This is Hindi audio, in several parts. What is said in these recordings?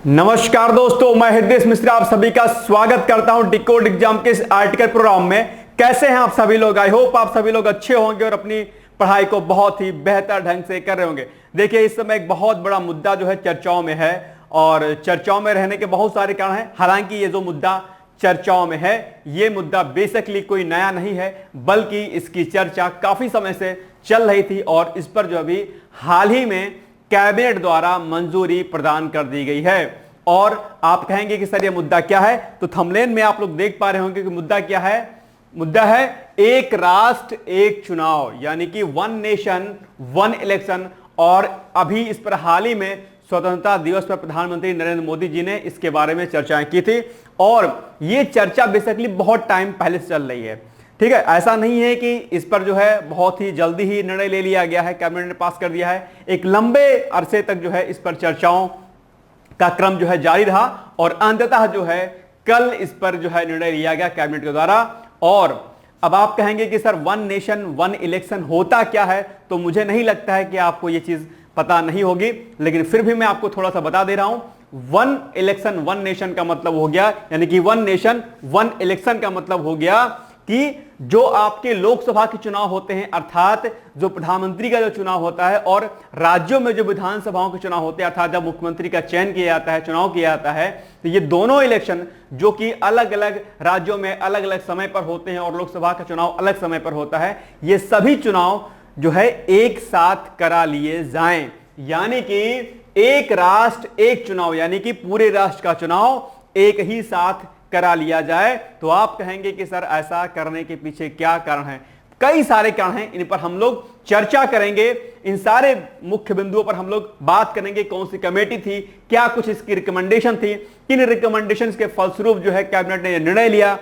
नमस्कार दोस्तों, मैं हृदय मिश्रा आप सभी का स्वागत करता हूं डिकोड एग्जाम के इस आर्टिकल प्रोग्राम में। कैसे हैं आप सभी लोग? आई होप आप सभी लोग अच्छे होंगे और अपनी पढ़ाई को बहुत ही बेहतर ढंग से कर रहे होंगे। देखिए, इस समय एक बहुत बड़ा मुद्दा जो है चर्चाओं में है और चर्चाओं में रहने के बहुत सारे कारण हैं। हालांकि ये जो मुद्दा चर्चाओं में है, ये मुद्दा बेसिकली कोई नया नहीं है, बल्कि इसकी चर्चा काफी समय से चल रही थी और इस पर जो अभी हाल ही में कैबिनेट द्वारा मंजूरी प्रदान कर दी गई है। और आप कहेंगे कि सर ये मुद्दा क्या है, तो थंबनेल में आप लोग देख पा रहे होंगे कि मुद्दा क्या है। मुद्दा है एक राष्ट्र एक चुनाव, यानी कि वन नेशन वन इलेक्शन। और अभी इस पर हाल ही में स्वतंत्रता दिवस पर प्रधानमंत्री नरेंद्र मोदी जी ने इसके बारे में चर्चाएं की थी और यह चर्चा बेसिकली बहुत टाइम पहले से चल रही है। ठीक है, ऐसा नहीं है कि इस पर जो है बहुत ही जल्दी ही निर्णय ले लिया गया है, कैबिनेट ने पास कर दिया है। एक लंबे अरसे तक जो है इस पर चर्चाओं का क्रम जो है जारी रहा और अंततः जो है कल इस पर जो है निर्णय लिया गया कैबिनेट के द्वारा। और अब आप कहेंगे कि sir one nation one election होता क्या है, तो मुझे नहीं लगता है कि आपको यह चीज पता नहीं होगी, लेकिन फिर भी मैं आपको थोड़ा सा बता दे रहा हूं। वन इलेक्शन वन नेशन का मतलब हो गया, यानी कि वन नेशन वन इलेक्शन का मतलब हो गया कि जो आपके लोकसभा के चुनाव होते हैं, अर्थात जो प्रधानमंत्री का जो चुनाव होता है, और राज्यों में जो विधानसभाओं के चुनाव होते हैं, अर्थात जब मुख्यमंत्री का चयन किया जाता है, चुनाव किया जाता है, तो ये दोनों इलेक्शन जो कि अलग अलग राज्यों में अलग अलग समय पर होते हैं और लोकसभा का चुनाव अलग समय पर होता है, ये सभी चुनाव जो है एक साथ करा लिए जाएं। यानी कि एक राष्ट्र एक चुनाव, यानी कि पूरे राष्ट्र का चुनाव एक ही साथ करा लिया जाए। तो आप कहेंगे कि सर ऐसा करने के पीछे क्या कारण है? कई सारे कारण हैं, इन पर हम लोग चर्चा करेंगे। इन सारे मुख्य बिंदुओं पर हम लोग बात करेंगे। कौन सी कमेटी थी, क्या कुछ इसकी रिकमेंडेशन थी, किन रिकमेंडेशन के फलस्वरूप जो है कैबिनेट ने निर्णय लिया,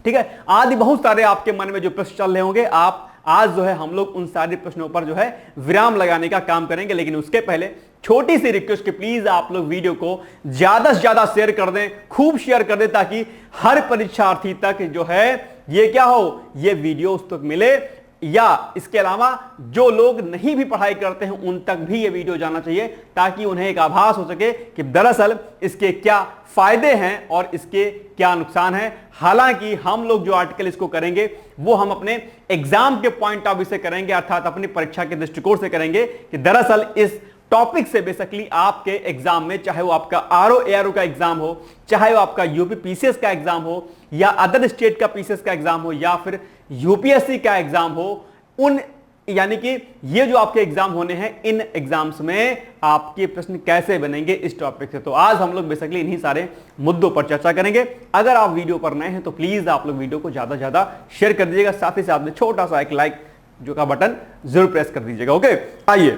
ठीक है, आदि बहुत सारे आपके मन में जो प्रश्न चल रहे होंगे, आप आज जो है हम लोग उन सारे प्रश्नों पर जो है विराम लगाने का काम करेंगे। लेकिन उसके पहले छोटी सी रिक्वेस्ट कि प्लीज आप लोग वीडियो को ज्यादा से ज्यादा शेयर कर दें, खूब शेयर कर दें, ताकि हर परीक्षार्थी तक जो है ये क्या हो, ये वीडियो उस तक मिले, या इसके अलावा जो लोग नहीं भी पढ़ाई करते हैं उन तक भी ये वीडियो जाना चाहिए, ताकि उन्हें एक आभास हो सके कि दरअसल इसके क्या फायदे हैं और इसके क्या नुकसान हैं। हालांकि हम लोग जो आर्टिकल इसको करेंगे वो हम अपने एग्जाम के पॉइंट ऑफ व्यू से करेंगे, अर्थात अपनी परीक्षा के दृष्टिकोण से करेंगे कि दरअसल इस टॉपिक से बेसिकली आपके एग्जाम में, चाहे वो आपका आरओ एआरओ का एग्जाम हो, चाहे वो आपका यूपी पीसीएस का एग्जाम हो, या अदर स्टेट का पीसीएस का एग्जाम हो, या फिर यूपीएससी का एग्जाम हो, उन यानी कि ये जो आपके एग्जाम होने हैं, इन एग्जाम्स में आपके प्रश्न कैसे बनेंगे इस टॉपिक से। तो आज हम लोग बेसिकली इन्हीं सारे मुद्दों पर चर्चा करेंगे। अगर आप वीडियो पर नए हैं तो प्लीज आप लोग वीडियो को ज्यादा ज्यादा शेयर कर दीजिएगा, साथ ही साथ में छोटा सा एक लाइक जो का बटन जरूर प्रेस कर दीजिएगा। ओके, आइए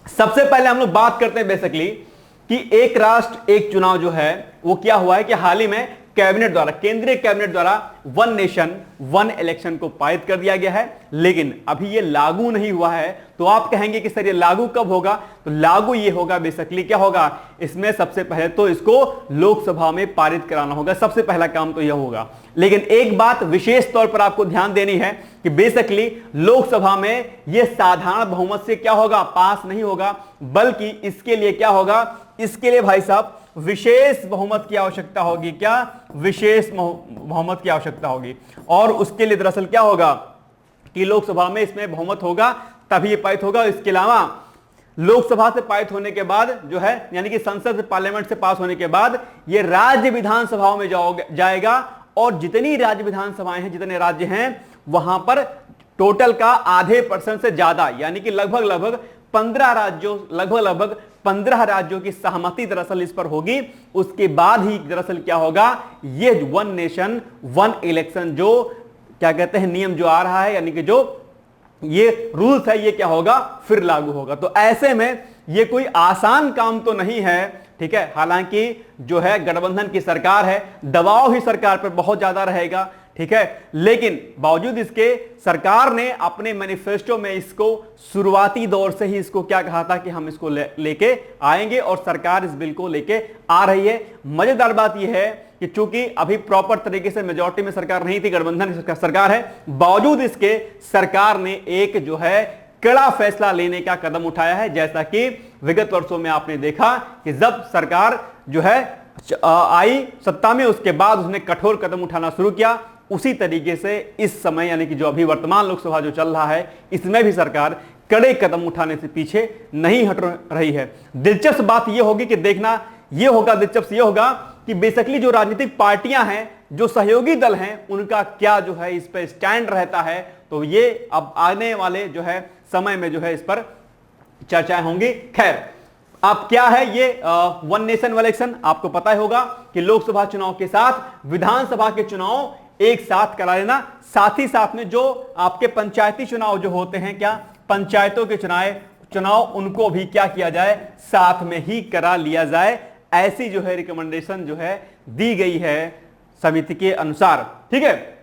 सबसे पहले हम लोग बात करते हैं बेसिकली कि एक राष्ट्र एक चुनाव जो है वो क्या हुआ है कि हाल ही में कैबिनेट द्वारा, केंद्रीय कैबिनेट द्वारा वन नेशन वन इलेक्शन को पारित कर दिया गया है, लेकिन अभी ये लागू नहीं हुआ है। तो आप कहेंगे कि सर ये लागू कब होगा? तो लागू ये होगा बेसिकली क्या होगा, इसमें सबसे पहले तो इसको लोकसभा में पारित कराना होगा, सबसे पहला काम तो यह होगा। लेकिन एक बात विशेष तौर पर आपको ध्यान देनी है कि बेसिकली लोकसभा में यह साधारण बहुमत से क्या होगा, पास नहीं होगा, बल्कि इसके लिए क्या होगा, इसके लिए भाई साहब विशेष बहुमत की आवश्यकता होगी। क्या? विशेष बहुमत की आवश्यकता होगी। और उसके लिए दरअसल क्या होगा कि लोकसभा में इसमें बहुमत होगा तभी ये पारित होगा। इसके अलावा लोकसभा से पारित होने के बाद जो है, यानी कि संसद से, पार्लियामेंट से पास होने के बाद ये राज्य विधानसभाओं में जाएगा, और जितनी राज्य विधानसभाएं हैं, जितने राज्य हैं, वहां पर टोटल का आधे % से ज्यादा, यानी कि लगभग 15 राज्यों, लगभग 15 राज्यों की सहमति दरअसल इस पर होगी। उसके बाद ही दरअसल क्या होगा, ये वन नेशन वन इलेक्शन जो क्या कहते हैं नियम जो आ रहा है, यानी कि जो ये रूल्स है, ये क्या होगा, फिर लागू होगा। तो ऐसे में ये कोई आसान काम तो नहीं है, ठीक है। हालांकि जो है गठबंधन की सरकार है, दबाव ही सरकार पर बहुत ज्यादा रहेगा, ठीक है, लेकिन बावजूद इसके सरकार ने अपने मैनिफेस्टो में इसको शुरुआती दौर से ही इसको क्या कहा था कि हम इसको लेके आएंगे, और सरकार इस बिल को लेके आ रही है। मजेदार बात यह है कि चूंकि अभी प्रॉपर तरीके से मेजॉरिटी में सरकार नहीं थी, गठबंधन सरकार है, बावजूद इसके सरकार ने एक जो है कड़ा फैसला लेने का कदम उठाया है। जैसा कि विगत वर्षों में आपने देखा कि जब सरकार जो है आई सत्ता में, उसके बाद उसने कठोर कदम उठाना शुरू किया। उसी तरीके से इस समय यानी कि जो अभी वर्तमान लोकसभा जो चल रहा है, इसमें भी सरकार कड़े कदम उठाने से पीछे नहीं हट रही है। दिलचस्प बात यह होगी कि देखना यह होगा, दिलचस्प यह होगा कि बेसिकली जो राजनीतिक पार्टियां हैं, जो सहयोगी दल हैं, उनका क्या जो है इस पर स्टैंड रहता है। तो ये अब आने वाले जो है समय में जो है इस पर चर्चाएं होंगी। खैर, अब क्या है ये वन नेशन वन इलेक्शन, आपको पता ही होगा कि लोकसभा चुनाव के साथ विधानसभा के चुनाव एक साथ करा लेना, साथ ही साथ में जो आपके पंचायती चुनाव जो होते हैं, क्या पंचायतों के चुनाव उनको भी क्या किया जाए, साथ में ही करा लिया जाए। ऐसी जो है रिकमेंडेशन जो है दी गई है समिति के अनुसार। ठीक है,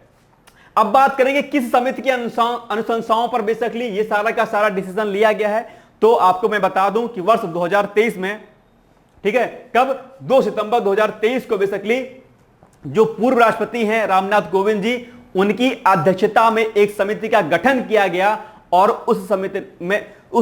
अब बात करेंगे किस समिति की अनुशंसाओं पर बेसिकली ये सारा का सारा डिसीजन लिया गया है। तो आपको मैं बता दूं कि वर्ष 2023 में, ठीक है, कब 2 सितंबर 2023 को बेसिकली जो पूर्व राष्ट्रपति हैं रामनाथ कोविंद जी, उनकी अध्यक्षता में एक समिति का गठन किया गया और उस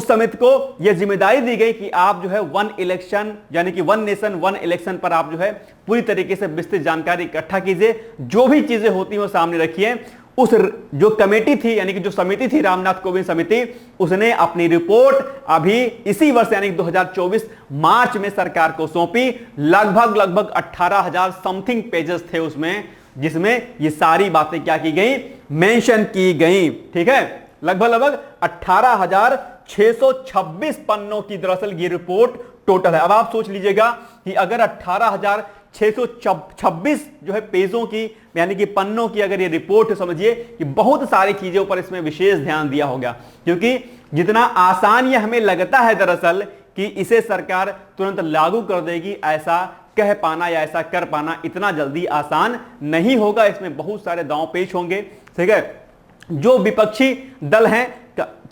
समिति को यह जिम्मेदारी दी गई कि आप जो है वन इलेक्शन यानी कि वन नेशन वन इलेक्शन पर आप जो है पूरी तरीके से विस्तृत जानकारी इकट्ठा कीजिए, जो भी चीजें होती हैं वो सामने रखिए। उस जो कमेटी थी यानी कि जो समिति थी रामनाथ कोविंद समिति, उसने अपनी रिपोर्ट अभी इसी वर्ष यानी 2024 मार्च में सरकार को सौंपी। लगभग 18,000 समथिंग पेजेस थे उसमें, जिसमें ये सारी बातें क्या की गई, मेंशन की गई। ठीक है, लगभग 18,626 पन्नों की दरअसल ये रिपोर्ट टोटल है। अब आप सोच लीजिएगा कि अगर 18,626 जो है पेजों की यानी कि पन्नों की अगर ये रिपोर्ट, समझिए कि बहुत सारी चीजों पर इसमें विशेष ध्यान दिया होगा, क्योंकि जितना आसान ये हमें लगता है दरअसल कि इसे सरकार तुरंत लागू कर देगी, ऐसा कह पाना या ऐसा कर पाना इतना जल्दी आसान नहीं होगा। इसमें बहुत सारे दांव पेच होंगे। ठीक है, जो विपक्षी दल हैं,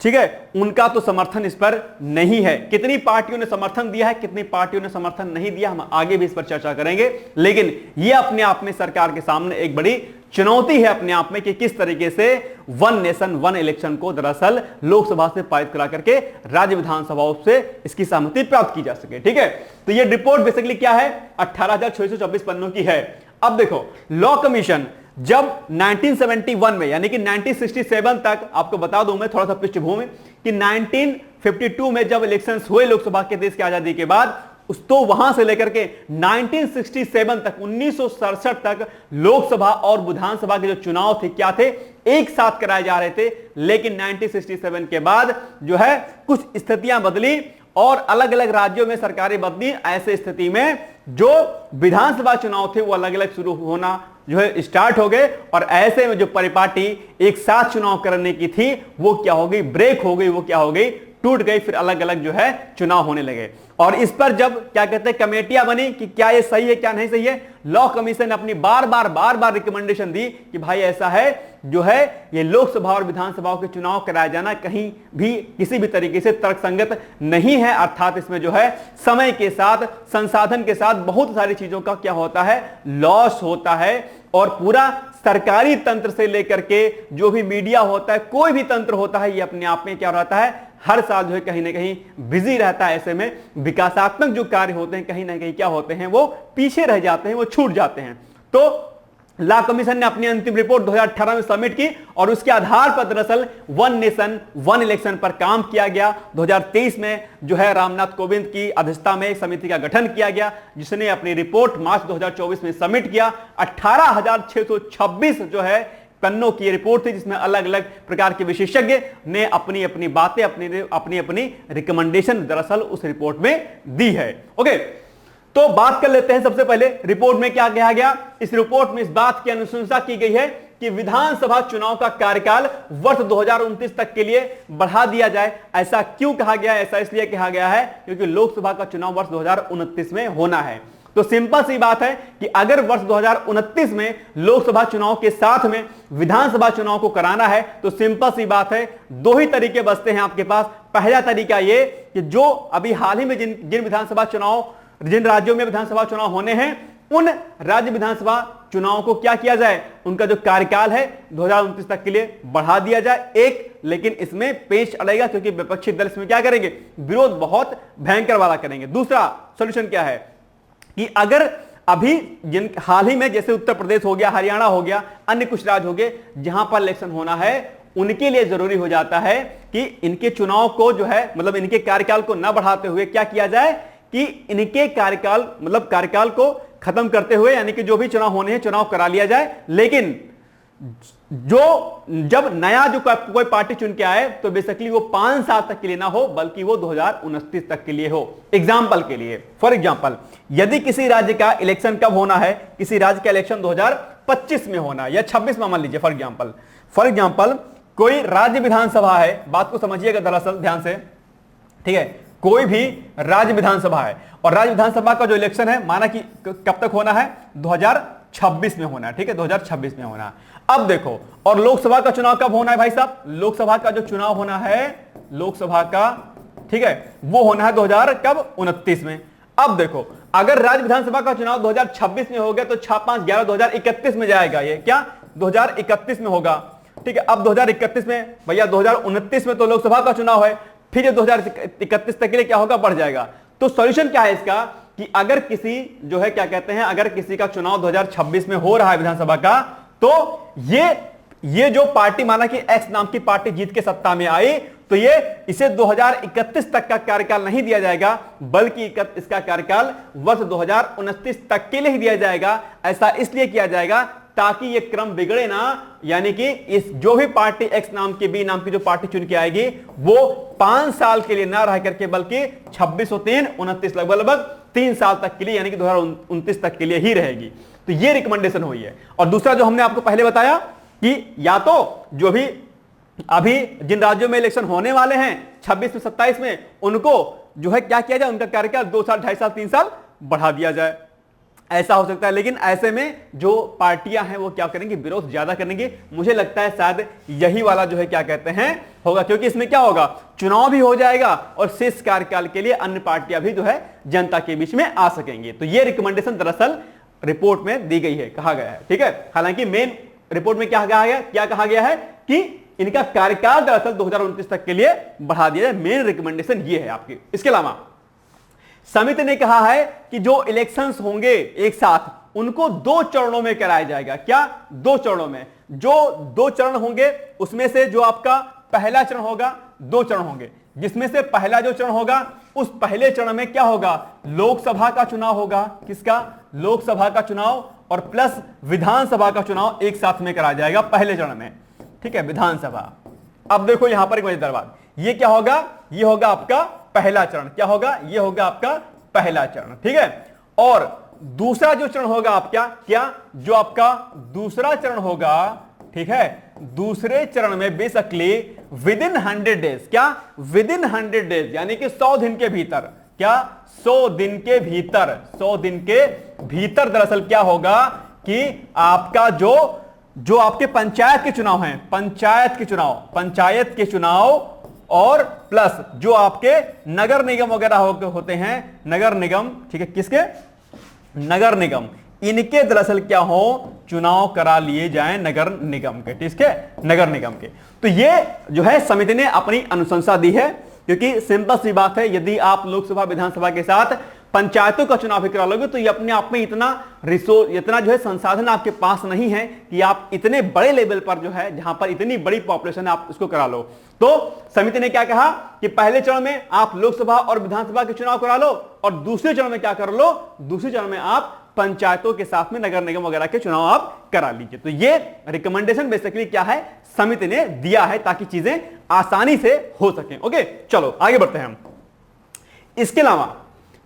ठीक है, उनका तो समर्थन इस पर नहीं है। कितनी पार्टियों ने समर्थन दिया है, कितनी पार्टियों ने समर्थन नहीं दिया, हम आगे भी इस पर चर्चा करेंगे। लेकिन यह अपने आप में सरकार के सामने एक बड़ी चुनौती है अपने आप में कि किस तरीके से वन नेशन वन इलेक्शन को दरअसल लोकसभा से पारित करा करके राज्य विधानसभाओं से इसकी सहमति प्राप्त की जा सके। ठीक है, तो यह रिपोर्ट बेसिकली क्या है, 18,624 पन्नों की है। अब देखो, लॉ कमीशन जब 1971 में यानी कि 1967 तक, आपको बता दूं मैं थोड़ा सा पृष्ठभूमि कि 1952 में जब इलेक्शंस हुए लोकसभा के देश की आजादी के बाद, तो वहां से लेकर के 1967 तक 1967 तक लोकसभा और विधानसभा के जो चुनाव थे क्या थे, एक साथ कराए जा रहे थे। लेकिन 1967 के बाद जो है कुछ स्थितियां बदली और अलग अलग राज्यों में सरकारें बदली। ऐसे स्थिति में जो विधानसभा चुनाव थे वो अलग अलग शुरू होना जो है स्टार्ट हो गए, और ऐसे में जो परिपाटी एक साथ चुनाव करने की थी वो क्या हो गई, ब्रेक हो गई, वो क्या हो गई, टूट गई। फिर अलग अलग जो है चुनाव होने लगे। और इस पर जब क्या कहते हैं कमेटियां बनी कि क्या ये सही है क्या नहीं सही है, लॉ कमीशन ने अपनी बार बार रिकमेंडेशन दी कि भाई ऐसा है जो है ये लोकसभा और विधानसभाओं के चुनाव कराया जाना कहीं भी किसी भी तरीके से तर्कसंगत नहीं है। अर्थात इसमें जो है समय के साथ, संसाधन के साथ बहुत सारी चीजों का क्या होता है, लॉस होता है। और पूरा सरकारी तंत्र से लेकर के जो भी मीडिया होता है, कोई भी तंत्र होता है, ये अपने आप में क्या रहता है, हर साल जो है कहीं ना कहीं बिजी रहता है। ऐसे में विकासात्मक जो कार्य होते हैं कहीं ना कहीं क्या होते हैं, वो पीछे रह जाते हैं, वो छूट जाते हैं। तो लॉ कमीशन ने अपनी अंतिम रिपोर्ट 2018 में सबमिट की और उसके आधार पर दरअसल वन नेशन वन इलेक्शन पर काम किया गया। 2023 में जो है रामनाथ कोविंद की अध्यक्षता में एक समिति का गठन किया गया, जिसने अपनी रिपोर्ट मार्च 2024 में सबमिट किया। 18,626 जो है पन्नों की रिपोर्ट थी, जिसमें अलग अलग प्रकार के विशेषज्ञ ने अपनी अपनी बातें, अपनी रिकमेंडेशन दरअसल उस रिपोर्ट में दी है। ओके, तो बात कर लेते हैं सबसे पहले रिपोर्ट में क्या कहा गया। इस रिपोर्ट में इस बात की अनुशंसा की गई है कि विधानसभा चुनाव का कार्यकाल वर्ष 2029 तक के लिए बढ़ा दिया जाए। ऐसा क्यों कहा गया है? ऐसा इसलिए कहा गया है क्योंकि लोकसभा का चुनाव वर्ष 2029 में होना है। तो सिंपल सी बात है कि अगर वर्ष 2029 में लोकसभा चुनाव के साथ में विधानसभा चुनाव को कराना है तो सिंपल सी बात है, दो ही तरीके बचते हैं आपके पास। पहला तरीका यह कि जो अभी हाल ही में जिन राज्यों में विधानसभा चुनाव होने हैं, उन राज्य विधानसभा चुनाव को क्या किया जाए, उनका जो कार्यकाल है 2029 तक के लिए बढ़ा दिया जाए। एक, लेकिन इसमें पेच अड़ेगा क्योंकि विपक्षी दल इसमें क्या करेंगे, विरोध बहुत भयंकर वाला करेंगे। दूसरा सॉल्यूशन क्या है कि अगर अभी जिन हाल ही में जैसे उत्तर प्रदेश हो गया, हरियाणा हो गया, अन्य कुछ राज्य हो गए जहां पर इलेक्शन होना है, उनके लिए जरूरी हो जाता है कि इनके चुनाव को जो है मतलब इनके कार्यकाल को न बढ़ाते हुए क्या किया जाए कि इनके कार्यकाल मतलब कार्यकाल को खत्म करते हुए यानी कि जो भी चुनाव होने हैं चुनाव करा लिया जाए। लेकिन जो जब नया जो कोई पार्टी चुन के आए तो बेसिकली वो 5 साल तक के लिए ना हो बल्कि वो 2029 तक के लिए हो। एग्जाम्पल के लिए, फॉर एग्जाम्पल, यदि किसी राज्य का इलेक्शन कब होना है, किसी राज्य का इलेक्शन 2025 में होना या 26 में मान लीजिए फॉर एग्जाम्पल कोई राज्य विधानसभा है, बात को समझिएगा दरअसल ध्यान से, ठीक है, कोई भी राज्य विधानसभा है और राज्य विधानसभा का जो इलेक्शन है माना कि कब तक होना है, 2026 में होना है, ठीक है, 2026 में होना है। अब देखो, और लोकसभा का चुनाव कब होना है भाई साहब, लोकसभा का जो चुनाव होना है लोकसभा का, ठीक है, वो होना है 2029 में। अब देखो, अगर राज्य विधानसभा का चुनाव 2026 में हो गया तो 6-5-11 2031 में जाएगा, ये क्या 2031 में होगा, ठीक है। अब 2031 में भैया 2029 में तो लोकसभा का चुनाव है, फिर ये 2031 तक के लिए क्या होगा, बढ़ जाएगा। तो सॉल्यूशन क्या है इसका कि अगर किसी जो है क्या कहते हैं, अगर किसी का चुनाव 2026 में हो रहा है विधानसभा का, तो ये जो पार्टी माना कि एक्स नाम की पार्टी जीत के सत्ता में आई तो ये इसे 2031 तक का कार्यकाल नहीं दिया जाएगा बल्कि इसका कार्यकाल वर्ष 2029 तक के लिए ही दिया जाएगा। ऐसा इसलिए किया जाएगा ताकि ये क्रम बिगड़े ना, यानी कि इस जो भी पार्टी एक्स नाम की बी नाम की जो पार्टी चुन के आएगी वो 5 साल के लिए ना रह करके बल्कि 26 और 3 29 लगभग 3 साल तक के लिए यानी कि 2029 तक के लिए ही रहेगी। तो ये रिकमेंडेशन हुई है। और दूसरा जो हमने आपको पहले बताया कि या तो जो भी अभी जिन राज्यों में इलेक्शन होने वाले हैं 26 में 27 में, उनको जो है क्या किया जाए, उनका कार्यकाल 2 साल 2.5 साल 3 साल बढ़ा दिया जाए, ऐसा हो सकता है। लेकिन ऐसे में जो पार्टियां हैं वो क्या करेंगी, विरोध ज्यादा करेंगे। मुझे लगता है शायद यही वाला जो है क्या कहते हैं होगा, क्योंकि इसमें क्या होगा, चुनाव भी हो जाएगा और शेष कार्यकाल के लिए अन्य पार्टियां भी जो है जनता के बीच में आ सकेंगे। तो ये रिकमेंडेशन दरअसल रिपोर्ट में दी गई है, कहा गया है, ठीक है। हालांकि मेन रिपोर्ट में क्या कहा गया है कि इनका कार्यकाल दरअसल 2029 तक के लिए बढ़ा दिया जाए। मेन रिकमेंडेशन ये है आपकी। इसके अलावा समिति ने कहा है कि जो इलेक्शंस होंगे एक साथ उनको 2 चरणों में कराया जाएगा। क्या 2 चरणों में, जो 2 चरण होंगे उसमें से जो आपका पहला चरण होगा, 2 चरण होंगे जिसमें से पहला जो चरण होगा उस पहले चरण में क्या होगा, लोकसभा का चुनाव होगा। किसका, लोकसभा का चुनाव और प्लस विधानसभा का चुनाव एक साथ में कराया जाएगा पहले चरण में, ठीक है, विधानसभा। अब देखो यहां पर एक मजेदार बात, ये क्या होगा, ये होगा आपका पहला चरण। क्या होगा, ये होगा आपका पहला चरण, ठीक है। और दूसरा जो चरण होगा आपका क्या, जो आपका दूसरा चरण होगा, ठीक है, दूसरे चरण में बेसिकली विदिन 100 डेज, क्या विदिन 100 डेज यानी कि 100 दिन के भीतर, क्या 100 दिन के भीतर, 100 दिन के भीतर दरअसल क्या होगा कि आपका जो आपके पंचायत के चुनाव हैं, पंचायत के चुनाव और प्लस जो आपके नगर निगम वगैरह होते हैं, नगर निगम, ठीक है, किसके, नगर निगम, इनके दरअसल क्या हो, चुनाव करा लिए जाएं नगर निगम के, ठीक है, नगर निगम के। तो ये जो है समिति ने अपनी अनुशंसा दी है, क्योंकि सिंपल सी बात है, यदि आप लोकसभा विधानसभा के साथ पंचायतों का चुनाव भी करा लोगे तो ये अपने आप में इतना रिसोर्स, इतना जो है संसाधन आपके पास नहीं है कि आप इतने बड़े लेवल पर जो है जहां पर इतनी बड़ी पॉपुलेशन है आप इसको करा लो। तो समिति ने क्या कहा कि पहले चरण में आप लोकसभा और विधानसभा के चुनाव करा लो और दूसरे चरण में क्या कर लो, दूसरे चरण में आप पंचायतों के साथ में नगर निगम वगैरह के चुनाव आप करा लीजिए। तो ये रिकमेंडेशन बेसिकली क्या है, समिति ने दिया है ताकि चीजें आसानी से हो सके। ओके, चलो आगे बढ़ते हैं हम। इसके अलावा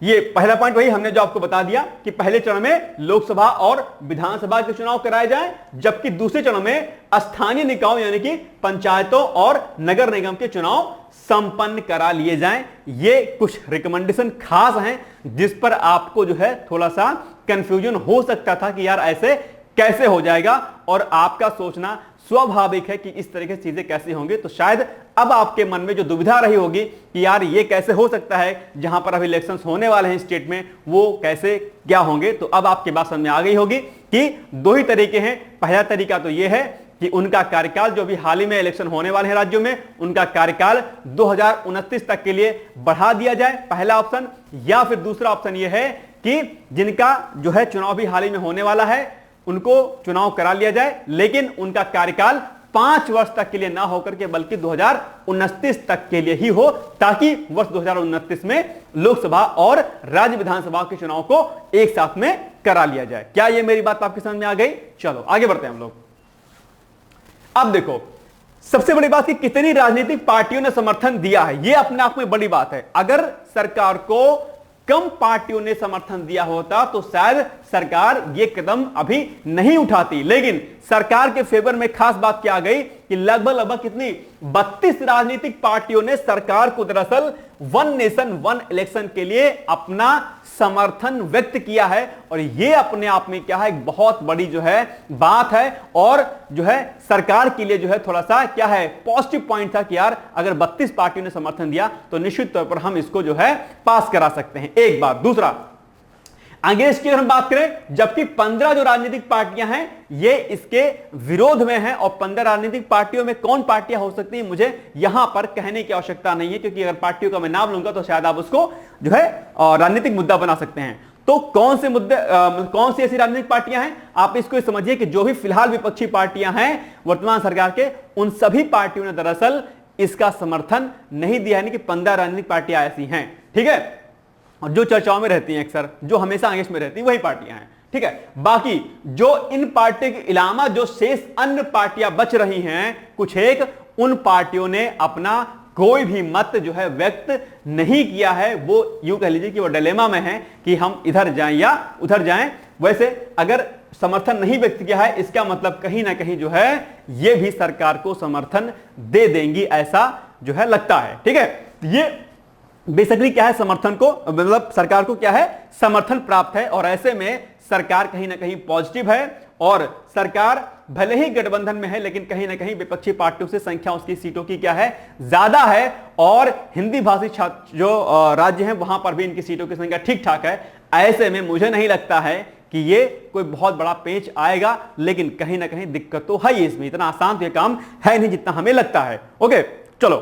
ये पहला पॉइंट वही हमने जो आपको बता दिया कि पहले चरण में लोकसभा और विधानसभा के चुनाव कराए जाएं, जबकि दूसरे चरण में स्थानीय निकायों यानी कि पंचायतों और नगर निगम के चुनाव संपन्न करा लिए जाएं। ये कुछ रिकमेंडेशन खास हैं जिस पर आपको जो है थोड़ा सा कंफ्यूजन हो सकता था कि यार ऐसे कैसे हो जाएगा, और आपका सोचना स्वाभाविक है कि इस तरह की चीजें कैसे होंगी। तो शायद अब आपके मन में जो दुविधा रही होगी कि यार ये कैसे हो सकता है, जहां पर अभी इलेक्शंस होने वाले हैं स्टेट में, वो कैसे क्या होंगे, तो अब आपके बात समझ में आ गई होगी कि 2 ही तरीके हैं। पहला तरीका तो ये है कि उनका कार्यकाल, जो भी हाल ही में इलेक्शन होने वाले हैं राज्यों में, उनका कार्यकाल 2029 तक के लिए बढ़ा दिया जाए, पहला ऑप्शन। या फिर दूसरा ऑप्शन यह है कि जिनका जो है चुनाव भी हाल ही में होने वाला है उनको चुनाव करा लिया जाए, लेकिन उनका कार्यकाल 5 वर्ष तक के लिए ना होकर के बल्कि 2029 तक के लिए ही हो, ताकि वर्ष 2029 में लोकसभा और राज्य विधानसभा के चुनाव को एक साथ में करा लिया जाए। क्या ये मेरी बात आपकी समझ में आ गई? चलो आगे बढ़ते हैं हम लोग। अब देखो सबसे बड़ी बात कि कितनी राजनीतिक पार्टियों ने समर्थन दिया है, यह अपने आप में बड़ी बात है। अगर सरकार को कम पार्टियों ने समर्थन दिया होता तो शायद सरकार यह कदम अभी नहीं उठाती, लेकिन सरकार के फेवर में खास बात क्या आ गई कि लगभग कितनी 32 राजनीतिक पार्टियों ने सरकार को दरअसल वन नेशन वन इलेक्शन के लिए अपना समर्थन व्यक्त किया है। और यह अपने आप में क्या है, एक बहुत बड़ी जो है बात है, और जो है सरकार के लिए जो है थोड़ा सा क्या है पॉजिटिव पॉइंट था कि यार अगर 32 पार्टियों ने समर्थन दिया तो निश्चित तौर पर हम इसको जो है पास करा सकते हैं। एक बात। दूसरा, अंग्रेज की अगर हम बात करें, जबकि 15 जो राजनीतिक पार्टियां हैं ये इसके विरोध में हैं, और 15 राजनीतिक पार्टियों में कौन पार्टियां हो सकती हैं मुझे यहां पर कहने की आवश्यकता नहीं है, क्योंकि अगर पार्टियों का मैं नाम लूंगा तो शायद आप उसको जो है राजनीतिक मुद्दा बना सकते हैं। तो कौन से मुद्दे, कौन सी ऐसी राजनीतिक पार्टियां हैं, आप इसको समझिए कि जो भी फिलहाल विपक्षी पार्टियां हैं वर्तमान सरकार के, उन सभी पार्टियों ने दरअसल इसका समर्थन नहीं दिया, यानी कि 15 राजनीतिक पार्टियां ऐसी हैं। ठीक है, और जो चर्चाओं में रहती हैं अक्सर, जो हमेशा आगे में रहती हैं वही पार्टियां हैं। ठीक है, बाकी जो इन पार्टियों के अलावा जो शेष अन्य पार्टियां बच रही हैं कुछ एक, उन पार्टियों ने अपना कोई भी मत जो है व्यक्त नहीं किया है। वो यूं कह लीजिए कि वो डिलेमा में है कि हम इधर जाएं या उधर जाएं। वैसे अगर समर्थन नहीं व्यक्त किया है इसका मतलब कहीं ना कहीं जो है ये भी सरकार को समर्थन दे देंगी, ऐसा जो है लगता है। ठीक है, ये बेसिकली क्या है, समर्थन को मतलब सरकार को क्या है समर्थन प्राप्त है, और ऐसे में सरकार कहीं ना कहीं पॉजिटिव है, और सरकार भले ही गठबंधन में है लेकिन कहीं ना कहीं विपक्षी पार्टियों से संख्या उसकी सीटों की क्या है ज्यादा है, और हिंदी भाषी जो राज्य हैं वहां पर भी इनकी सीटों की संख्या ठीक ठाक है। ऐसे में मुझे नहीं लगता है कि ये कोई बहुत बड़ा पेंच आएगा, लेकिन कहीं ना कहीं दिक्कत तो है, इसमें इतना आसान तो ये काम है नहीं जितना हमें लगता है। ओके चलो,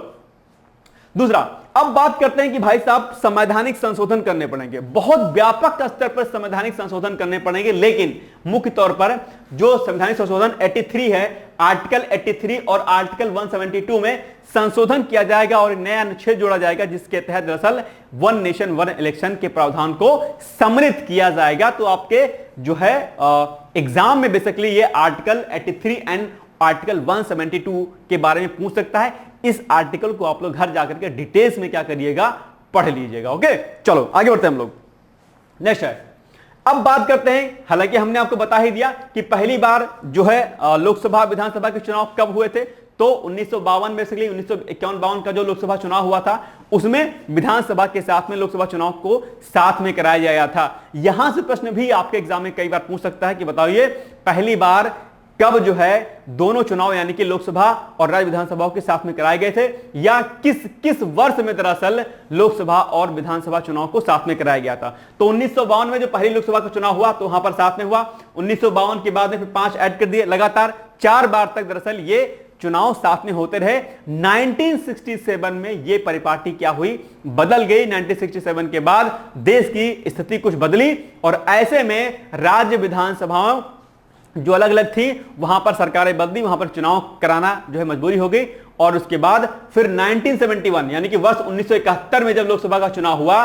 दूसरा, अब बात करते हैं कि भाई साहब संवैधानिक संशोधन करने पड़ेंगे, बहुत व्यापक स्तर पर संवैधानिक संशोधन करने पड़ेंगे, लेकिन मुख्य तौर पर जो संवैधानिक संशोधन 83 है, आर्टिकल 83 और आर्टिकल 172 में संशोधन किया जाएगा और नया अनुच्छेद जोड़ा जाएगा जिसके तहत दरअसल वन नेशन वन इलेक्शन के प्रावधान को सम्मिलित किया जाएगा। तो आपके जो है एग्जाम में बेसिकली ये आर्टिकल 83 एंड आर्टिकल 172 के बारे में पूछ सकता है। इस आर्टिकल को आप लोग घर जाकर के डिटेल्स में क्या करिएगा, पढ़ लीजिएगा। ओके चलो आगे बढ़ते हैं हम लोग। नेक्स्ट है, अब बात करते हैं, हालांकि हमने आपको बता ही दिया कि पहली बार जो है लोकसभा विधानसभा के चुनाव कब हुए थे, तो 1952 बेसिकली 1951-52 का जो लोकसभा चुनाव हुआ था उसमें विधानसभा के साथ में लोकसभा चुनाव को साथ में कराया गया था। यहां से प्रश्न भी आपके एग्जाम में कई बार पूछ सकता है कि बताइए पहली बार कब जो है दोनों चुनाव यानी कि लोकसभा और राज्य विधानसभाओं के साथ में कराए गए थे, या किस वर्ष में दरअसल लोकसभा और विधानसभा चुनाव को साथ में कराया गया था। तो 1952 में जो पहली लोकसभा का चुनाव हुआ तो वहां पर साथ में हुआ, 1952 के बाद में फिर 5 ऐड कर दिए, लगातार 4 बार तक दरअसल ये चुनाव साथ में होते रहे। 1967 में ये परिपाटी क्या हुई, बदल गई। 1967 के बाद देश की स्थिति कुछ बदली, और ऐसे में राज्य विधानसभाओं जो अलग अलग थी वहां पर सरकारें बदली, वहां पर चुनाव कराना जो है मजबूरी हो गई। और उसके बाद फिर 1971 यानी कि वर्ष 1971 में जब लोकसभा का चुनाव हुआ,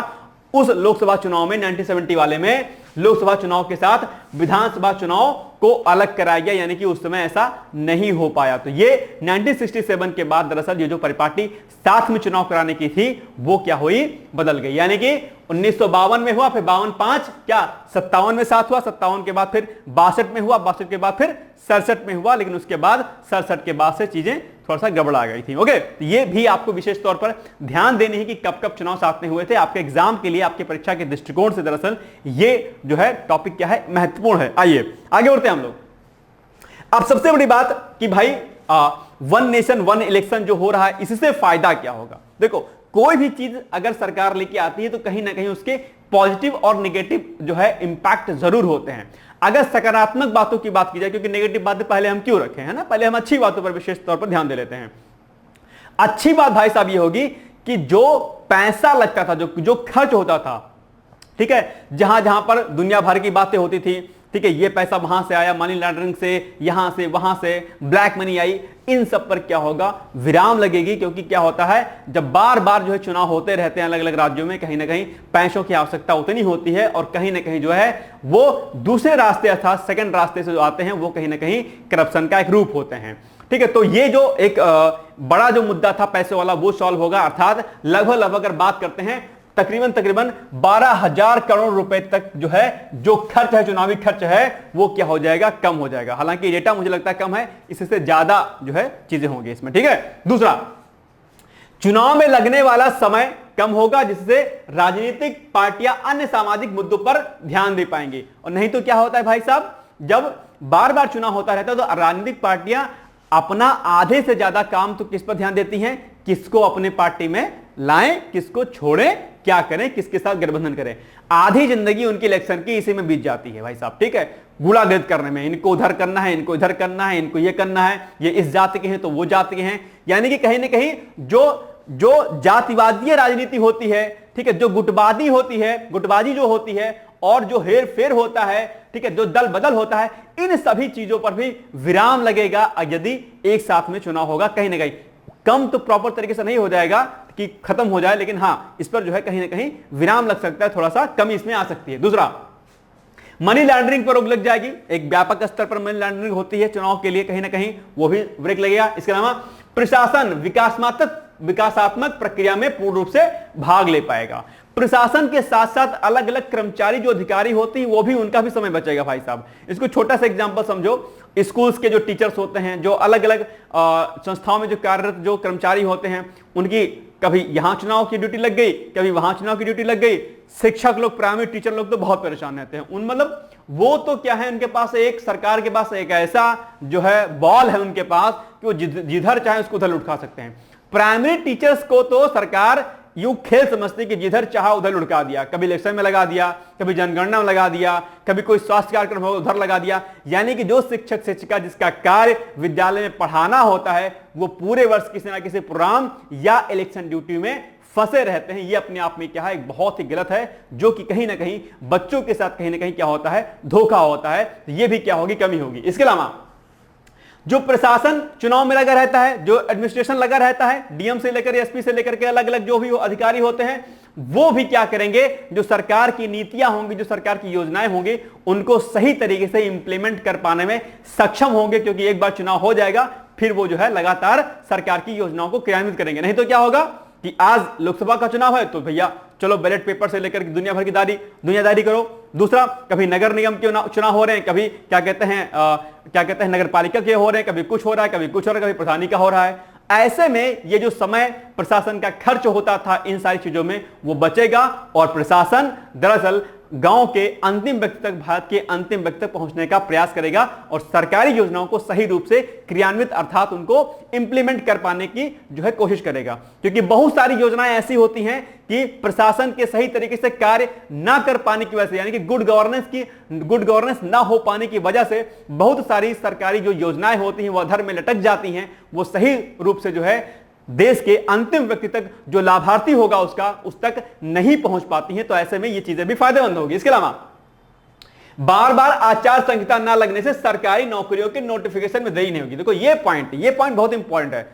उस लोकसभा चुनाव में 1970 वाले में लोकसभा चुनाव के साथ विधानसभा चुनाव को अलग कराया गया, यानी कि उस समय ऐसा नहीं हो पाया। तो ये 1967 के बाद दरअसल ये जो परिपाटी साथ में चुनाव कराने की थी वो क्या हुई, बदल गई। यानी कि 1952 में हुआ, फिर 52-5 क्या 57 में साथ हुआ, 57 के बाद फिर 62 में हुआ, 62 के बाद फिर 67 में हुआ, लेकिन उसके बाद 67 के बाद से चीजें थोड़ा सा गड़बड़ा गई थी। ओके, तो ये भी आपको विशेष तौर पर ध्यान देनी है कि कब कब चुनाव साथ में हुए थे। आपके एग्जाम के लिए, आपके परीक्षा के दृष्टिकोण से दरअसल ये जो है टॉपिक क्या है, महत्वपूर्ण है। आइए आगे बढ़ते हैं हम लोग। अब सबसे बड़ी बात कि भाई वन नेशन वन इलेक्शन जो हो रहा है इससे फायदा क्या होगा। देखो, कोई भी चीज अगर सरकार लेके आती है तो कहीं ना कहीं उसके पॉजिटिव और नेगेटिव जो है इंपैक्ट जरूर होते हैं। अगर सकारात्मक बातों की बात की जाए, क्योंकि नेगेटिव बातें पहले हम क्यों रखें, है ना, पहले हम अच्छी बातों पर विशेष तौर पर ध्यान दे लेते हैं। अच्छी बात भाई साहब ये होगी कि जो पैसा लगता था, जो खर्च होता था ठीक है, जहां जहां पर दुनिया भर की बातें होती थी, ठीक है, ये पैसा वहां से आया, मनी लॉन्ड्रिंग से, यहां से वहां से ब्लैक मनी आई, इन सब पर क्या होगा, विराम लगेगी। क्योंकि क्या होता है, जब बार बार जो है चुनाव होते रहते हैं अलग अलग राज्यों में, कहीं ना कहीं पैसों की आवश्यकता उतनी होती है, और कहीं ना कहीं जो है वो दूसरे रास्ते अर्थात सेकंड रास्ते से जो आते हैं वो कहीं ना कहीं करप्शन का एक रूप होते हैं। ठीक है, तो ये जो एक बड़ा जो मुद्दा था पैसे वाला वो सॉल्व होगा, अर्थात लगभग अगर बात करते हैं तकरीबन 12,000 करोड़ रुपए तक जो है, जो खर्च है, चुनावी खर्च है, वो क्या हो जाएगा, कम हो जाएगा। हालांकि डेटा मुझे लगता है कम है, इससे ज्यादा जो है चीजें होंगी इसमें। ठीक है, दूसरा, चुनाव में लगने वाला समय कम होगा, जिससे राजनीतिक पार्टियां अन्य सामाजिक मुद्दों पर ध्यान दे पाएंगी। और नहीं तो क्या होता है भाई साहब, जब बार बार चुनाव होता रहता है तो राजनीतिक पार्टियां अपना आधे से ज्यादा काम तो किस पर ध्यान देती हैं, किसको अपने पार्टी में लाएं, किसको छोड़ें, क्या करें, किसके साथ गठबंधन करें। आधी जिंदगी उनकी इलेक्शन की इसी में बीत जाती है भाई साहब। ठीक है, गुलागर्द करने में, इनको उधर करना है, इनको इधर करना है, इनको ये करना है, ये इस जाति के हैं तो वो जाति के हैं। यानी कि कहीं ना कहीं जो जातिवादी राजनीति होती है, ठीक है, जो गुटबाजी होती है, गुटबाजी जो होती है, और जो हेर फेर होता है, ठीक है, जो दल बदल होता है, इन सभी चीजों पर भी विराम लगेगा यदि एक साथ में चुनाव होगा। कहीं ना कहीं कम तो प्रॉपर तरीके से नहीं हो जाएगा कि खत्म हो जाए, लेकिन हां, इस पर जो है कहीं ना कहीं विराम लग सकता है, थोड़ा सा कमी इसमें आ सकती है। दूसरा, मनी लॉन्ड्रिंग पर रोक लग जाएगी। एक व्यापक स्तर पर मनी लॉन्ड्रिंग होती है चुनाव के लिए, कहीं ना कहीं वो भी ब्रेक लगेगा। इसके अलावा प्रशासन विकासात्मक प्रक्रिया में पूर्ण रूप से भाग ले पाएगा। प्रशासन के साथ साथ अलग अलग कर्मचारी जो अधिकारी होती हैं, वो भी, उनका भी समय बचेगा भाई साहब। इसको छोटा सा एग्जांपल समझो, स्कूल्स के जो टीचर्स होते हैं, जो अलग अलग संस्थाओं में जो कार्यरत जो कर्मचारी होते हैं, उनकी कभी यहां चुनाव की ड्यूटी लग गई, कभी वहां चुनाव की ड्यूटी लग गई। शिक्षक लोग, प्राइमरी टीचर लोग तो बहुत परेशान रहते हैं। उन मतलब वो तो क्या है, उनके पास एक, सरकार के पास एक ऐसा जो है बॉल है उनके पास कि वो जिधर चाहे उसको उधर लुढ़का सकते हैं। प्राइमरी टीचर्स को तो सरकार यूं खेल समझती कि जिधर चाहा उधर लुढ़का दिया, कभी इलेक्शन में लगा दिया, कभी जनगणना में लगा दिया, कभी कोई स्वास्थ्य कार्यक्रम हो उधर लगा दिया। यानी कि जो शिक्षक शिक्षिका जिसका कार्य विद्यालय में पढ़ाना होता है, वो पूरे वर्ष किसी ना किसी प्रोग्राम या इलेक्शन ड्यूटी में फंसे रहते हैं। ये अपने आप में क्या है, एक बहुत ही गलत है, जो कि कहीं ना कहीं बच्चों के साथ कहीं ना कहीं क्या होता है, धोखा होता है। तो ये भी क्या होगी, कमी होगी। इसके अलावा जो प्रशासन चुनाव में लगा रहता है, जो एडमिनिस्ट्रेशन लगा रहता है, डीएम से लेकर एसपी से लेकर के अलग अलग जो भी अधिकारी होते हैं, वो भी क्या करेंगे, जो सरकार की नीतियां होंगी, जो सरकार की योजनाएं होंगी, उनको सही तरीके से इंप्लीमेंट कर पाने में सक्षम होंगे। क्योंकि एक बार चुनाव हो जाएगा, फिर वो जो है लगातार सरकार की योजनाओं को क्रियान्वित करेंगे। नहीं तो क्या होगा कि आज लोकसभा का चुनाव है तो भैया चलो बैलेट पेपर से लेकर दुनिया भर की दुनियादारी करो। दूसरा, कभी नगर निगम के चुनाव हो रहे हैं, कभी क्या कहते हैं नगर पालिका के हो रहे हैं, कभी कुछ हो रहा है, कभी कुछ हो रहा है, कभी प्रधानी का हो रहा है। ऐसे में ये जो समय प्रशासन का खर्च होता था इन सारी चीजों में, वो बचेगा, और प्रशासन दरअसल गांव के अंतिम व्यक्ति तक, भारत के अंतिम व्यक्ति तक पहुंचने का प्रयास करेगा, और सरकारी योजनाओं को सही रूप से क्रियान्वित अर्थात उनको इंप्लीमेंट कर पाने की जो है कोशिश करेगा। क्योंकि बहुत सारी योजनाएं ऐसी होती हैं कि प्रशासन के सही तरीके से कार्य ना कर पाने की वजह से, यानी कि गुड गवर्नेंस ना हो पाने की वजह से बहुत सारी सरकारी जो योजनाएं होती हैं वो अधर में लटक जाती हैं, वो सही रूप से जो है देश के अंतिम व्यक्ति तक, जो लाभार्थी होगा उसका, उस तक नहीं पहुंच पाती हैं। तो ऐसे में ये चीजें भी फायदेमंद होगी। इसके अलावा बार बार आचार संहिता ना लगने से सरकारी नौकरियों के नोटिफिकेशन में देरी नहीं होगी। देखो ये पॉइंट बहुत इंपॉर्टेंट है।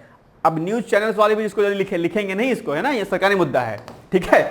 अब न्यूज चैनल्स वाले भी इसको लिखेंगे नहीं इसको, है ना, ये सरकारी मुद्दा है, ठीक है।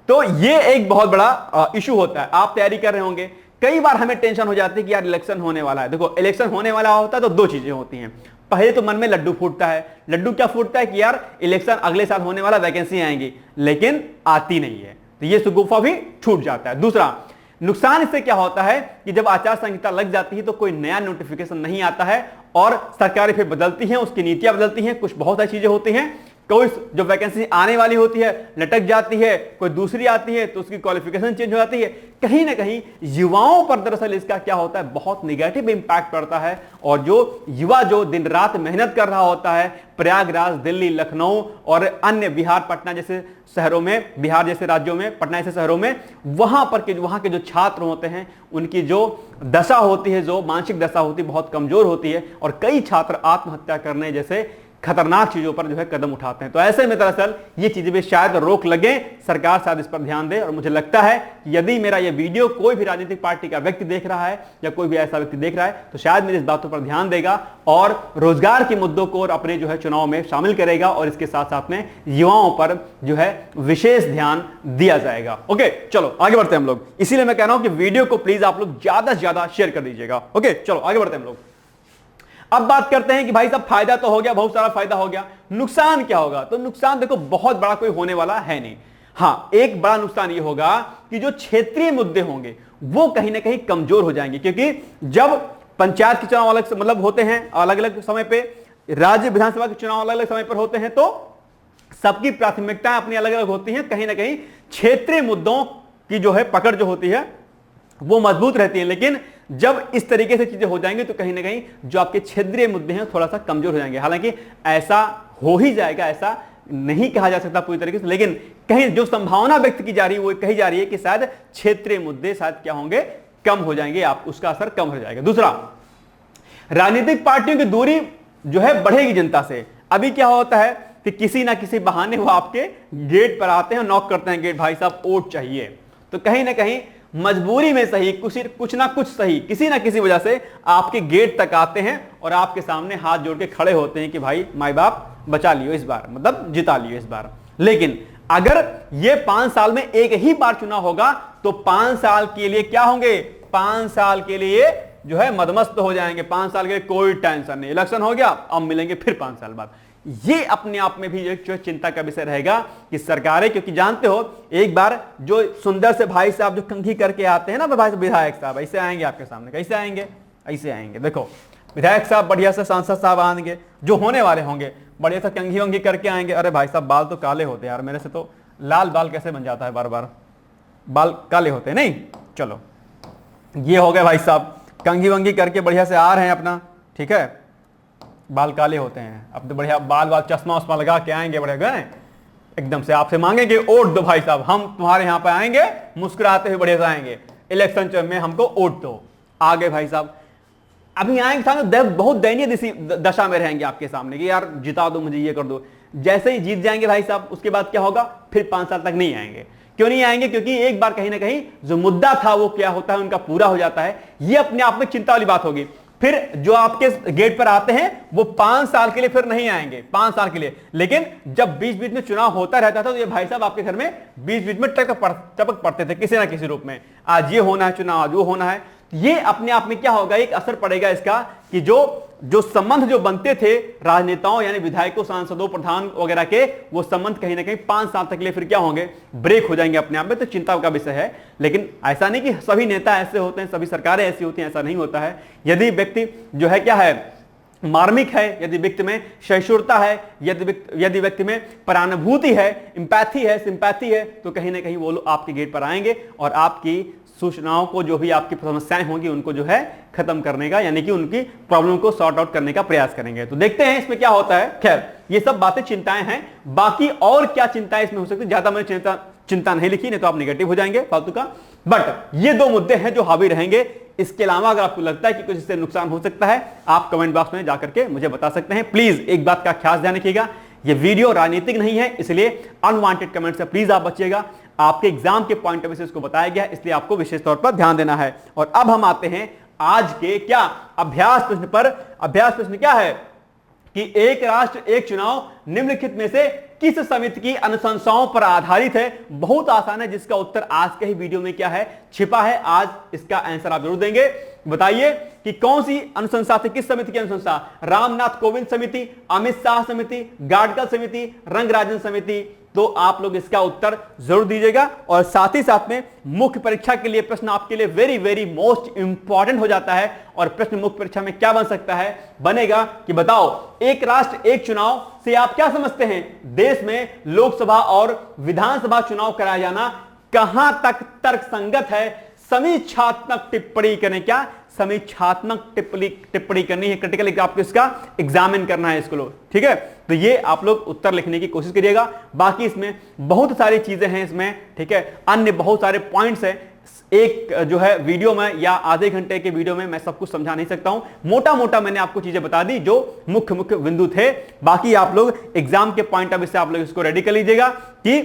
तो ये एक बहुत बड़ा इशू होता है। आप तैयारी कर रहे होंगे, कई बार हमें टेंशन हो जाती है कि यार इलेक्शन होने वाला है। देखो इलेक्शन होने वाला होता है तो दो चीजें होती हैं। पहले तो मन में लड्डू फूटता है। लड्डू क्या फूटता है कि यार इलेक्शन अगले साल होने वाला, वैकेंसी आएंगी, लेकिन आती नहीं है, तो ये सुगुफा भी छूट जाता है। दूसरा नुकसान इससे क्या होता है कि जब आचार संहिता लग जाती है तो कोई नया नोटिफिकेशन नहीं आता है, और सरकारें फिर बदलती हैं, उसकी नीतियां बदलती हैं, कुछ बहुत सारी चीजें होती हैं। कोई जो वैकेंसी आने वाली होती है लटक जाती है, कोई दूसरी आती है तो उसकी क्वालिफिकेशन चेंज हो जाती है। कहीं ना कहीं युवाओं पर दरअसल इसका क्या होता है, बहुत निगेटिव इंपैक्ट पड़ता है। और जो युवा जो दिन रात मेहनत कर रहा होता है, प्रयागराज, दिल्ली, लखनऊ और अन्य बिहार, पटना जैसे शहरों में, बिहार जैसे राज्यों में, पटना जैसे शहरों में, वहां के जो छात्र होते हैं उनकी जो दशा होती है, जो मानसिक दशा होती है, बहुत कमजोर होती है, और कई छात्र आत्महत्या करने जैसे खतरनाक चीजों पर जो है कदम उठाते हैं। तो ऐसे में दरअसल ये चीजें भी शायद रोक लगे, सरकार शायद इस पर ध्यान दे। और मुझे लगता है कि यदि मेरा ये वीडियो कोई भी राजनीतिक पार्टी का व्यक्ति देख रहा है या कोई भी ऐसा व्यक्ति देख रहा है तो शायद मेरी इस बातों पर ध्यान देगा और रोजगार के मुद्दों को और अपने जो है चुनाव में शामिल करेगा और इसके साथ साथ में युवाओं पर जो है विशेष ध्यान दिया जाएगा। ओके, चलो आगे बढ़ते हैं हम लोग। इसीलिए मैं कह रहा हूं कि वीडियो को प्लीज आप लोग ज्यादा से ज्यादा शेयर कर दीजिएगा। ओके, चलो आगे बढ़ते हैं हम लोग। अब बात करते हैं कि भाई साहब फायदा तो हो गया, बहुत सारा फायदा हो गया, नुकसान क्या होगा? तो नुकसान देखो बहुत बड़ा कोई होने वाला है नहीं। हाँ, एक बड़ा नुकसान ये होगा कि जो क्षेत्रीय मुद्दे होंगे वो कहीं ना कहीं कमजोर हो जाएंगे, क्योंकि जब पंचायत के चुनाव अलग मतलब होते हैं अलग अलग समय पे, राज्य विधानसभा के चुनाव अलग अलग समय पर होते हैं, तो सबकी प्राथमिकताएं अपनी अलग अलग होती हैं। कहीं ना कहीं क्षेत्रीय मुद्दों की जो है पकड़ जो होती है वो मजबूत रहती है, लेकिन जब इस तरीके से चीजें हो जाएंगी तो कहीं ना कहीं जो आपके क्षेत्रीय मुद्दे हैं थोड़ा सा कमजोर हो जाएंगे। हालांकि ऐसा हो ही जाएगा, ऐसा नहीं कहा जा सकता पूरी तरीके से, लेकिन कहीं जो संभावना व्यक्त की जा रही है वो कही जा रही है कि शायद क्षेत्रीय मुद्दे शायद क्या होंगे, कम हो जाएंगे, आप उसका असर कम हो जाएगा। दूसरा, राजनीतिक पार्टियों की दूरी जो है बढ़ेगी जनता से। अभी क्या होता है कि किसी ना किसी बहाने वो आपके गेट पर आते हैं, नॉक करते हैं गेट, भाई साहब वोट चाहिए। तो कहीं ना कहीं मजबूरी में सही, कुछ ना कुछ सही, किसी ना किसी वजह से आपके गेट तक आते हैं और आपके सामने हाथ जोड़ के खड़े होते हैं कि भाई माई बाप बचा लियो इस बार, मतलब जिता लियो इस बार। लेकिन अगर ये 5 साल में एक ही बार चुनाव होगा तो 5 साल के लिए क्या होंगे, 5 साल के लिए जो है मदमस्त हो जाएंगे। 5 साल के लिए कोई टेंशन नहीं, इलेक्शन हो गया, अब मिलेंगे फिर 5 साल बाद। ये अपने आप में भी एक जो चिंता का विषय रहेगा कि सरकारें, क्योंकि जानते हो एक बार जो सुंदर से भाई साहब जो कंघी करके आते हैं ना भाई विधायक साहब, ऐसे आएंगे आपके सामने, कैसे आएंगे, ऐसे आएंगे। देखो विधायक साहब बढ़िया से, सांसद साहब आएंगे जो होने वाले होंगे, बढ़िया से कंघी वंघी करके आएंगे। अरे भाई साहब बाल तो काले होते हैं यार, मेरे से तो लाल बाल कैसे बन जाता है, बार बार बाल काले होते हैं। नहीं, चलो ये हो गए भाई साहब कंघी वंघी करके बढ़िया से आ रहे हैं अपना, ठीक है, बाल काले होते हैं, अब तो बढ़िया बाल चश्मा उस्मा लगा के आएंगे, बढ़िया गए एकदम से आपसे मांगेंगे वोट दो भाई साहब, हम तुम्हारे यहाँ पे आएंगे, मुस्कुराते हुए बढ़िया से आएंगे, इलेक्शन में हमको वोट दो। आ गए भाई साहब, अभी आएंगे सामने, बहुत दयनीय दशा में रहेंगे आपके सामने कि यार जिता दो मुझे, ये कर दो। जैसे ही जीत जाएंगे भाई साहब, उसके बाद क्या होगा, फिर 5 साल तक नहीं आएंगे। क्यों नहीं आएंगे? क्योंकि एक बार कहीं ना कहीं जो मुद्दा था वो क्या होता है, उनका पूरा हो जाता है। ये अपने आप में चिंता वाली बात होगी। फिर जो आपके गेट पर आते हैं वो 5 साल के लिए फिर नहीं आएंगे, 5 साल के लिए। लेकिन जब बीच बीच में चुनाव होता रहता था तो ये भाई साहब आपके घर में बीच बीच में टपक पड़ते थे किसी ना किसी रूप में, आज ये होना है चुनाव, आज वो होना है। ये अपने आप में क्या होगा, एक असर पड़ेगा इसका कि जो संबंध जो बनते थे राजनेताओं यानी विधायकों, सांसदों, प्रधान वगैरह के, वो संबंध कहीं ना कहीं 5 साल तक के लिए फिर क्या होंगे, ब्रेक हो जाएंगे अपने आप में। तो चिंता का विषय है। लेकिन ऐसा नहीं कि सभी नेता ऐसे होते हैं, सभी सरकारें ऐसी होती हैं, ऐसा नहीं होता है। यदि व्यक्ति जो है क्या है, मार्मिक है, यदि व्यक्ति में सहिष्णुता है, यदि व्यक्ति में परानुभूति है, इंपैथी है, सिंपैथी है, तो कहीं ना कहीं वो लोग आपके गेट पर आएंगे और आपकी सूचनाओं को, जो भी आपकी समस्याएं होंगी उनको जो है खत्म करने का, यानी कि उनकी प्रॉब्लम को सॉर्ट आउट करने का प्रयास करेंगे। तो देखते हैं इसमें क्या होता है। खैर ये सब बातें चिंताएं हैं, बाकी और क्या चिंताएं इसमें हो सकती है, ज्यादा मैंने चिंता नहीं लिखी, नहीं तो आप नेगेटिव हो जाएंगे फालतू का। बट ये 2 मुद्दे हैं जो हावी रहेंगे। इसके अलावा अगर आपको लगता है कि कुछ इससे नुकसान हो सकता है, आप कमेंट बॉक्स में जाकर के मुझे बता सकते हैं। प्लीज एक बात का खास ध्यान रखिएगा, ये वीडियो राजनीतिक नहीं है, इसलिए अनवांटेड कमेंट से प्लीज आप बचिएगा। आपके एग्जाम के पॉइंट ऑफ व्यू से इसको बताया गया, इसलिए आपको विशेष तौर पर ध्यान देना है। और अब हम आते हैं आज के क्या अभ्यास प्रश्न पर। अभ्यास प्रश्न क्या है कि एक राष्ट्र एक चुनाव निम्नलिखित में से किस समिति की अनुशंसाओं पर आधारित है। बहुत आसान है, जिसका उत्तर आज के ही वीडियो में क्या है, छिपा है। आज इसका आंसर आप जरूर देंगे। बताइए कि कौन सी अनुशंसा थी, किस समिति की अनुशंसा, रामनाथ कोविंद समिति, अमित शाह समिति, गाडगिल समिति, रंगराजन समिति। तो आप लोग इसका उत्तर जरूर दीजिएगा। और साथ ही साथ में मुख्य परीक्षा के लिए प्रश्न आपके लिए वेरी वेरी मोस्ट इंपॉर्टेंट हो जाता है। और प्रश्न मुख्य परीक्षा में क्या बन सकता है, बनेगा कि बताओ एक राष्ट्र एक चुनाव से आप क्या समझते हैं, देश में लोकसभा और विधानसभा चुनाव कराया जाना कहां तक तर्कसंगत है। समीक्षात्मक टिप्पणी करें, क्या समीक्षात्मक टिप्पणी करनी है, क्रिटिकल आपको इसका एग्जामिन करना है इसको लोग, ठीक है। तो ये आप लोग उत्तर लिखने की कोशिश करिएगा। बाकी इसमें बहुत सारी चीजें हैं इसमें, ठीक है, अन्य बहुत सारे पॉइंट्स हैं, एक जो है वीडियो में या आधे घंटे के वीडियो में मैं सब कुछ समझा नहीं सकता हूं। मोटा मोटा मैंने आपको चीजें बता दी जो मुख्य मुख्य बिंदु थे। बाकी आप लोग एग्जाम के पॉइंट ऑफ व्यू से आप लोग इसको रेडी कर लीजिएगा कि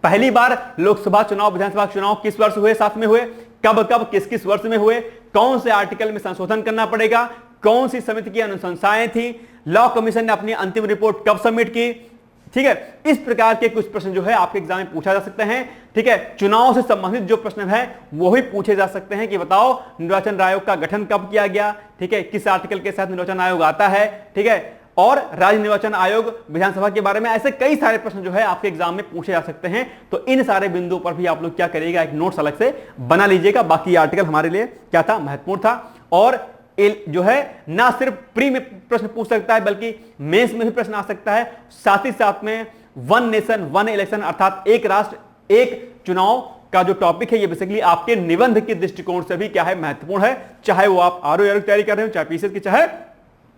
पहली बार लोकसभा चुनाव, विधानसभा चुनाव किस वर्ष हुए, साथ में हुए, कब कब किस किस वर्ष में हुए, कौन से आर्टिकल में संशोधन करना पड़ेगा, कौन सी समिति की अनुशंसाएं थी, लॉ कमीशन ने अपनी अंतिम रिपोर्ट कब सबमिट की। ठीक है, इस प्रकार के कुछ प्रश्न जो है आपके एग्जाम में पूछा जा सकते हैं। ठीक है, चुनाव से संबंधित जो प्रश्न है वो भी पूछे जा सकते हैं कि बताओ निर्वाचन आयोग का गठन कब किया गया, ठीक है, किस आर्टिकल के साथ निर्वाचन आयोग आता है, ठीक है, और राज्य निर्वाचन आयोग, विधानसभा के बारे में, ऐसे कई सारे प्रश्न जो है आपके एग्जाम में पूछे जा सकते हैं। तो इन सारे बिंदुओं पर भी आप लोग क्या करिएगा, एक नोट्स अलग से बना लीजिएगा। बाकी आर्टिकल हमारे लिए क्या था, महत्वपूर्ण था, और जो है ना सिर्फ प्री में प्रश्न पूछ सकता है बल्कि मेंस में भी प्रश्न आ सकता है। साथ ही साथ में वन नेशन वन इलेक्शन अर्थात एक राष्ट्र एक चुनाव का जो टॉपिक है ये बेसिकली आपके निबंध के दृष्टिकोण से भी क्या है, महत्वपूर्ण है, चाहे वो आप आरओ की तैयारी कर रहे हो, चाहे पीसीएस की, चाहे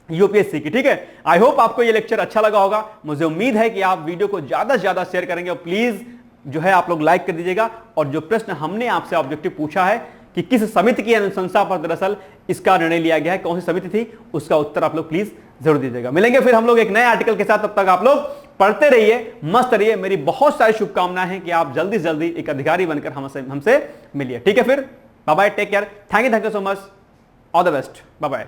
यूपीएससी की। ठीक है, आई होप आपको ये लेक्चर अच्छा लगा होगा। मुझे उम्मीद है कि आप वीडियो को ज्यादा से ज्यादा शेयर करेंगे और प्लीज जो है आप लोग लाइक कर दीजिएगा। और जो प्रश्न हमने आपसे ऑब्जेक्टिव पूछा है कि किस समिति की अनुशंसा पर दरअसल इसका निर्णय लिया गया है, कौन सी समिति थी, उसका उत्तर आप लोग प्लीज जरूर दीजिएगा। मिलेंगे फिर हम लोग एक नए आर्टिकल के साथ, तब तक आप लोग पढ़ते रहिए, मस्त रहिए। मेरी बहुत सारी शुभकामनाएं हैं कि आप जल्दी से जल्दी एक अधिकारी बनकर हमसे मिलिए। ठीक है, फिर bye bye, take care, thank you so much, all the best, bye bye.